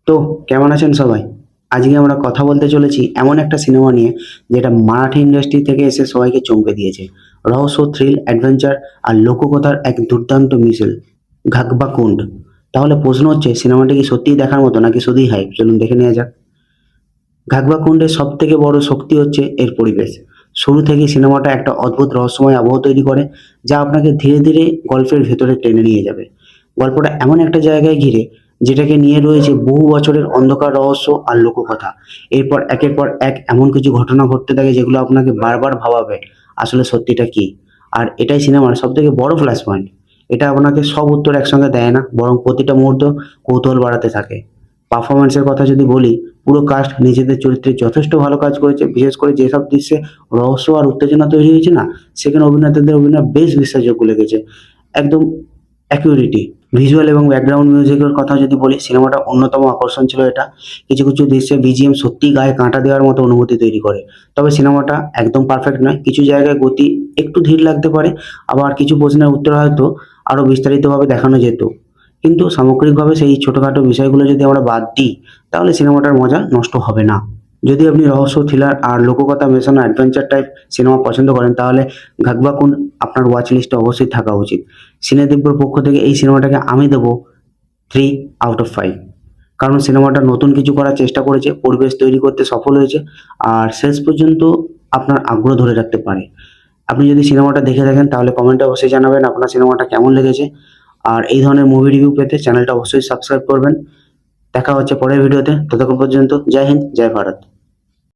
তো কেমন আছেন সবাই? আজকে আমরা কথা বলতে চলেছি এমন একটা সিনেমা নিয়ে যেটা মারাঠি ইন্ডাস্ট্রি থেকে এসে সবাইকে চমকে দিয়েছে। রহস্য, থ্রিল, অ্যাডভেঞ্চার আর লোককথার এক দুর্দান্ত মিশেল, ঘাগবা কুন্ড। তাহলে প্রশ্ন হচ্ছে সিনেমাটা কি সত্যিই দেখার মতো নাকি শুধুই হাইপ? চলুন দেখে নেওয়া যাক। ঘাগবা কুন্ডের সব থেকে বড় শক্তি হচ্ছে এর পরিবেশ। শুরু থেকেই সিনেমাটা একটা অদ্ভুত রহস্যময় আবহ তৈরি করে, যা আপনাকে ধীরে ধীরে গল্পের ভেতরে টেনে নিয়ে যাবে। গল্পটা এমন একটা জায়গায় ঘিরে যেটাকে নিয়ে রয়েছে বহু বছরের অন্ধকার রহস্য আর লোককথা। এরপর একের পর এক এমন কিছু ঘটনা ঘটতে থাকে যেগুলো আপনাকে বারবার ভাবাবে আসলে সত্যিটা কি। আর এটাই সিনেমার সব থেকে বড় প্লাস পয়েন্ট। এটা আপনাকে সব উত্তর একসঙ্গে দেয় না, বরং প্রতিটা মুহূর্ত কৌতূহল বাড়াতে থাকে। পারফরম্যান্সের কথা যদি বলি, পুরো কাস্ট নিজেদের চরিত্রে যথেষ্ট ভালো কাজ করেছে। বিশেষ করে যেসব দৃশ্যে রহস্য আর উত্তেজনা তৈরি হয়েছে না, সেখানে অভিনেতাদের অভিনয় বেশ বিশ্বাসযোগ্য লেগেছে। একদম অ্যাকিউরেটি। ভিজুয়াল এবং ব্যাকগ্রাউন্ড মিউজিকের কথা যদি বলি, সিনেমাটার অন্যতম আকর্ষণ ছিল এটা। কিছু কিছু দৃশ্যে বিজিএম সত্যিই গায়ে কাঁটা দেওয়ার মতো অনুভূতি তৈরি করে। তবে সিনেমাটা একদম পারফেক্ট নয়। কিছু জায়গায় গতি একটু ধীর লাগতে পারে, আবার কিছু প্রশ্নের উত্তর হয়তো আরো বিস্তারিতভাবে দেখানো যেত। কিন্তু সামগ্রিকভাবে সেই ছোটখাটো বিষয়গুলো যদি আমরা বাদ দিই, তাহলে সিনেমাটার মজা নষ্ট হবে না। যদি আপনি রহস্য, থ্রিলার আর লোককথা মেশানো অ্যাডভেঞ্চার টাইপ সিনেমা পছন্দ করেন, তাহলে গাগবা কুন আপনার ওয়াচ লিস্টে অবশ্যই থাকা উচিত। সিনেদিব্যর পক্ষ থেকে এই সিনেমাটাকে আমি দেবো 3/5। কারণ সিনেমাটা নতুন কিছু করার চেষ্টা করেছে, পরিবেশ তৈরি করতে সফল হয়েছে, আর শেষ পর্যন্ত আপনার আগ্রহ ধরে রাখতে পারে। আপনি যদি সিনেমাটা দেখে থাকেন তাহলে কমেন্টে অবশ্যই জানাবেন আপনার সিনেমাটা কেমন লেগেছে। আর এই ধরনের মুভি রিভিউ পেতে চ্যানেলটা অবশ্যই সাবস্ক্রাইব করবেন। দেখা হচ্ছে পরের ভিডিওতে। ততক্ষণ পর্যন্ত জয় হিন্দ, জয় ভারত।